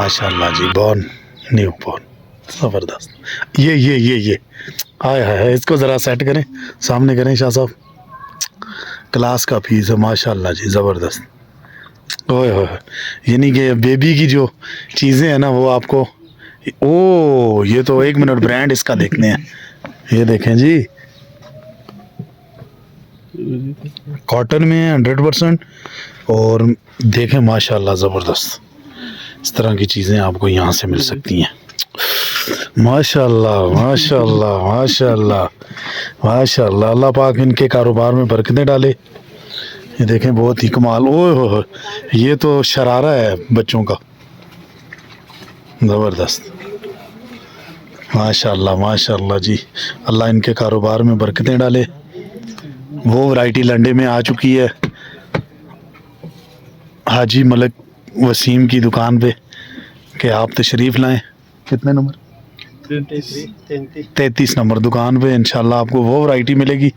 माशाल्लाह जी, born new born, ज़बरदस्त। ये हाय हाय हाय, इसको ज़रा सेट करें, सामने करें शाह साहब। क्लास का पीस है माशाल्लाह जी, ज़बरदस्त। ओए होए, यानी कि बेबी की जो चीज़ें हैं ना वो आपको, ओ ये तो 1 मिनट ब्रांड इसका देखने हैं। ये देखें जी, कॉटन में है 100%। और देखें माशाल्लाह ज़बरदस्त, इस तरह की चीज़ें आपको यहाँ से मिल सकती हैं। माशाल्लाह माशाल्लाह माशाल्लाह माशाल्लाह, अल्लाह पाक इनके कारोबार में बरकतें डाले। ये देखें बहुत ही कमाल, ओए हो, ये तो शरारा है बच्चों का, ज़बरदस्त। माशाल्लाह माशाल्लाह जी, अल्लाह इनके कारोबार में बरकतें डाले। वो वैरायटी लंडे में आ चुकी है हाजी मलिक वसीम की दुकान पे कि आप तशरीफ़ लाएं। कितने नंबर? 33 नंबर दुकान पे इंशाल्लाह आपको वो वैरायटी मिलेगी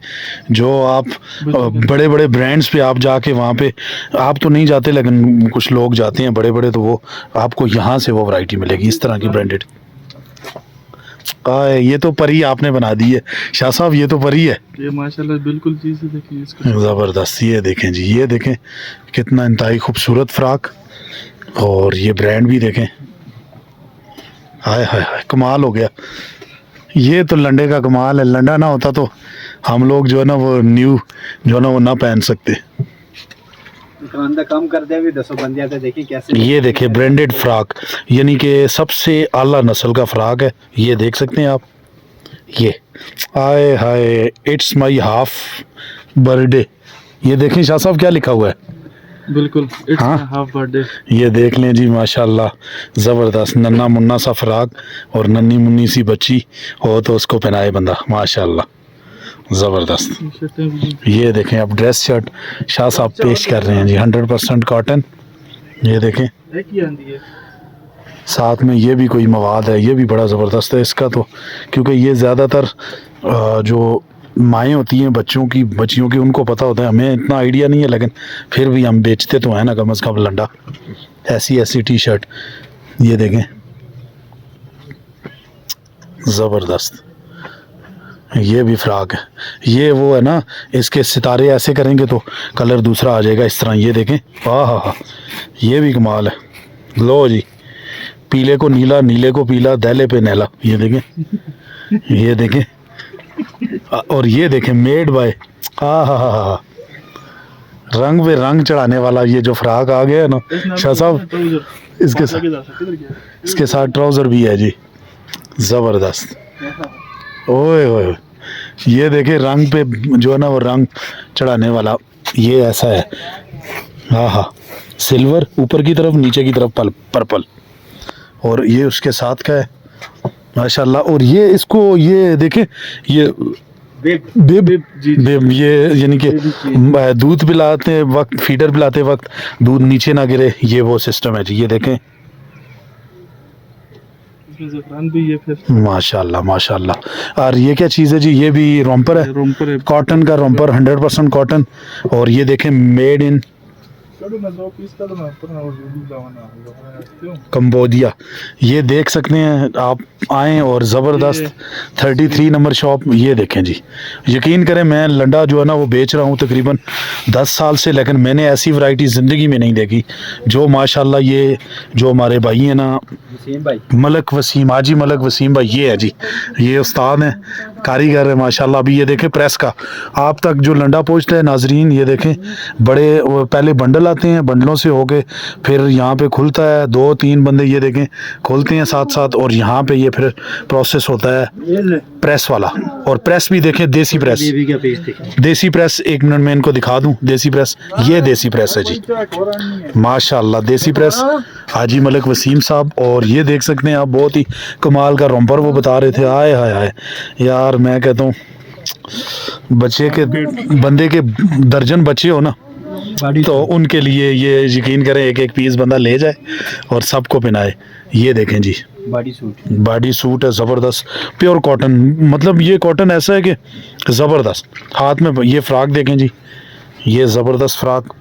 जो आप बड़े बड़े ब्रांड्स पे आप जाके वहाँ पे, आप तो नहीं जाते लेकिन कुछ लोग जाते हैं बड़े बड़े, तो वो आपको यहाँ से वो वैरायटी मिलेगी इस तरह की ब्रांडेड। ये तो परी आपने बना दी है शाह साहब, ये तो परी है ये माशाल्लाह, बिल्कुल चीज़ देखिए इसको, ज़बरदस्त। ये देखें जी, ये देखें कितना इंतहाई खूबसूरत फ्राक, और ये ब्रांड भी देखें, हाय हाय हाय, कमाल हो गया। ये तो लंडे का कमाल है, लंडा ना होता तो हम लोग जो है ना वो न्यू जो है ना वो ना पहन सकते। कम कर दे भी 200 बंदियां तो देखिए कैसे। ये देखिए ब्रांडेड फ्राक, यानी कि सबसे आला नस्ल का फ्राक है, ये देख सकते हैं आप। ये आए हाय, इट्स माई हाफ बर्थडे। ये देखें शाह साहब क्या लिखा हुआ है, बिल्कुल इट्स हाँ? Half birthday. ये देख लें जी माशाल्लाह, ज़बरदस्त। नन्ना मुन्ना सा फ्राक और नन्नी मुन्नी सी बच्ची हो तो उसको पहनाए बंदा, माशाल्लाह ज़बरदस्त। ये देखें अब ड्रेस शर्ट शाह साहब पेश कर रहे हैं जी, 100% कॉटन। ये देखें साथ में ये भी कोई मवाद है, ये भी बड़ा ज़बरदस्त है इसका तो, क्योंकि ये ज़्यादातर जो माएँ होती हैं बच्चियों की उनको पता होता है, हमें इतना आइडिया नहीं है, लेकिन फिर भी हम बेचते तो हैं ना कम अज़ कम लंडा। ऐसी टी शर्ट ये देखें, ज़बरदस्त। ये भी फ्राक है, ये वो है ना, इसके सितारे ऐसे करेंगे तो कलर दूसरा आ जाएगा इस तरह। ये देखें, हाँ, ये भी कमाल है। लो जी, पीले को नीला, नीले को पीला, दैले पे नैला। ये देखें, ये देखें, और ये देखें मेड बाय, हाँ, रंग पे रंग चढ़ाने वाला ये जो फ्राक आ गया है ना शाह साहब, इसके साथ ट्राउज़र भी है जी, ज़बरदस्त। ओए ओए, ये देखे रंग पे जो है ना वो रंग चढ़ाने वाला, ये ऐसा है, हाँ, सिल्वर ऊपर की तरफ, नीचे की तरफ पर्पल, और ये उसके साथ का है माशाल्लाह। और ये इसको ये देखें, ये बेब ये यानी कि दूध पिलाते वक्त, फीडर पिलाते वक्त दूध नीचे ना गिरे, ये वो सिस्टम है जी। ये देखें भी ये फिर माशाल्लाह माशाल्लाह। और ये क्या चीज़ है जी, ये भी रोम्पर है, कॉटन का रोम्पर, 100% कॉटन। और ये देखें मेड इन कंबोडिया। ये देख सकते हैं आप, आएँ और ज़बरदस्त 33 नंबर शॉप। ये देखें जी, यकीन करें मैं लंडा जो है ना वो बेच रहा हूँ तकरीबन 10 साल से, लेकिन मैंने ऐसी वैरायटी ज़िंदगी में नहीं देखी जो माशाल्लाह ये जो हमारे भाई हैं ना मलिक वसीम, हाजी मलिक वसीम भाई, ये है जी, ये उस्ताद हैं, कारीगर है माशाल्लाह। अभी ये देखें प्रेस का आप तक जो लंडा पहुँचता है नाजरीन, ये देखें बड़े पहले बंडल आते हैं, बंडलों से होके फिर यहाँ पे खुलता है, 2-3 बंदे ये देखें खोलते हैं साथ साथ, और यहाँ पे ये फिर प्रोसेस होता है प्रेस वाला। और प्रेस भी देखें, देसी प्रेस, देसी प्रेस, 1 मिनट में इनको दिखा दूं देसी प्रेस। ये देसी प्रेस है जी माशाल्लाह, देसी प्रेस हाजी मलिक वसीम साहब। और ये देख सकते हैं आप, बहुत ही कमाल का रोम्पर वो बता रहे थे, आए हाय हाय यार, मैं कहता हूँ बच्चे के बंदे के दर्जन बच्चे हो ना तो उनके लिए ये यकीन करें एक एक पीस बंदा ले जाए और सबको पहनाए। ये देखें जी, बॉडी सूट है ज़बरदस्त, प्योर कॉटन, मतलब ये कॉटन ऐसा है कि ज़बरदस्त। हाथ में ये फ्राक देखें जी, ये ज़बरदस्त फ्राक,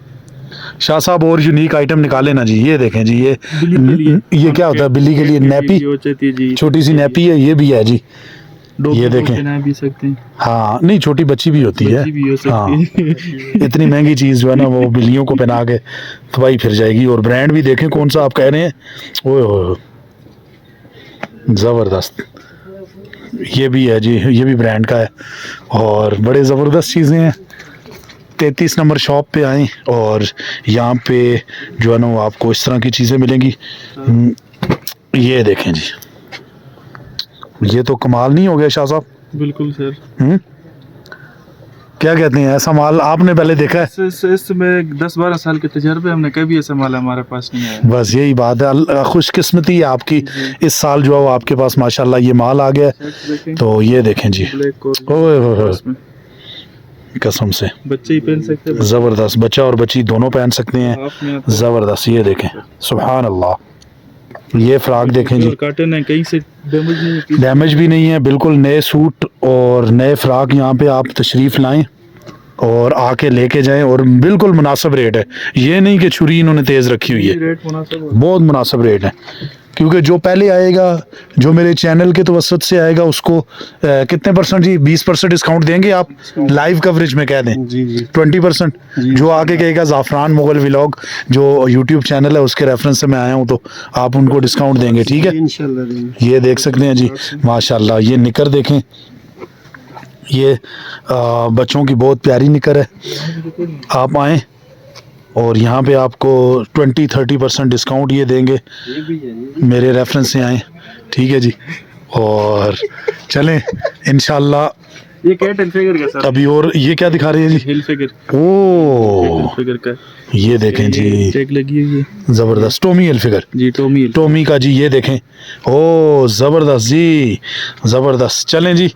शाह साहब और यूनिक आइटम निकाले ना जी। ये देखें जी, ये क्या होता है बिल्ली के लिए? नैपी, जी, छोटी सी नैपी है, ये भी है जी। डॉगी ये को देखें। पहना भी सकते हैं, हाँ नहीं, छोटी बच्ची भी होती है। बच्ची भी हो हाँ, सकती है। इतनी महंगी चीज़ जो है ना वो बिल्लियों को पहना के तबाही फिर जाएगी। और ब्रांड भी देखें कौन सा आप कह रहे हैं। ओए होए, ज़बरदस्त। ये भी है जी, ये भी ब्रांड का है और बड़े ज़बरदस्त चीज़ें हैं। 33 नंबर शॉप पे आएँ और यहाँ पे जो है ना वो आपको इस तरह की चीज़ें मिलेंगी। ये देखें जी, ये तो कमाल नहीं हो गया शाह साहब? बिल्कुल सर, क्या कहते हैं, ऐसा माल आपने पहले देखा है? इसमें 10-12 साल के तजर्बे, हमने कभी ऐसा माल हमारे पास नहीं आया। बस यही बात है, खुशकिस्मती है आपकी। इस साल जो है वो आपके पास माशाल्लाह ये माल आ गया है। तो ये देखें जी, ब्लैक और ओए होए होए, इसमें कसम से बच्चे ही पहन सकते हैं, ज़बरदस्त। बच्चा और बच्ची दोनों पहन सकते हैं, हाफ में आता है। ज़बरदस्त। ये देखें, सुभान अल्लाह। ये फ्रॉक देखें जी, और कॉटन है, कहीं से डैमेज नहीं है। डैमेज भी नहीं है, बिल्कुल नए सूट और नए फ्रॉक यहाँ पे आप तशरीफ़ लाएं और आके लेके जाएं। और बिल्कुल मुनासिब रेट है, ये नहीं कि छुरी इन्होंने तेज़ रखी हुई है, रेट मुनासिब है। बहुत मुनासिब रेट है। क्योंकि जो पहले आएगा, जो मेरे चैनल के तवसत से आएगा, उसको कितने परसेंट जी? 20% डिस्काउंट देंगे आप लाइव कवरेज में, कह दें जी जी 20%। जो आगे कहेगा ज़ाफ़रान मुग़ल व्लॉग जो यूट्यूब चैनल है उसके रेफरेंस से मैं आया हूँ, तो आप उनको डिस्काउंट देंगे, ठीक है? इंशाल्लाह देंगे। ये देख सकते हैं जी, माशाल्लाह। ये निकर देखें, ये बच्चों की बहुत प्यारी निकर है। आप आएँ और यहाँ पे आपको 20-30% डिस्काउंट ये देंगे, ये भी है, ये मेरे रेफरेंस से आएँ, ठीक है जी। और चलें इंशाल्लाह। ये कैट एंड फिगर का सर, अभी और ये क्या दिखा रही है जी? हिल फिगर, ओ, फिगर का ये देखें जी, टैग लगी हुई है ज़बरदस्त। टॉमी हिलफिगर, जी, टॉमी का जी। ये देखें, ओ ज़बरदस्त जी, ज़बरदस्त। चलें जी,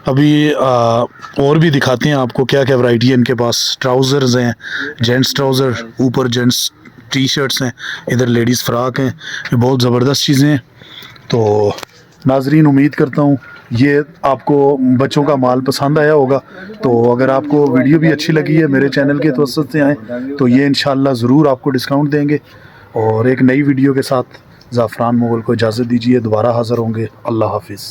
अभी और भी दिखाते हैं आपको क्या क्या वैरायटी है इनके पास। ट्राउज़र्स हैं, जेंट्स ट्राउज़र, ऊपर जेंट्स टी शर्ट्स हैं, इधर लेडीज़ फ्रॉक हैं। ये बहुत ज़बरदस्त चीज़ें हैं। तो नाजरीन, उम्मीद करता हूँ ये आपको बच्चों का माल पसंद आया होगा। तो अगर आपको वीडियो भी अच्छी लगी है, मेरे चैनल के तवसत से आएँ तो ये इंशाल्लाह ज़रूर आपको डिस्काउंट देंगे। और एक नई वीडियो के साथ ज़ाफ़रान मुग़ल को इजाज़त दीजिए, दोबारा हाज़िर होंगे। अल्लाह हाफिज़।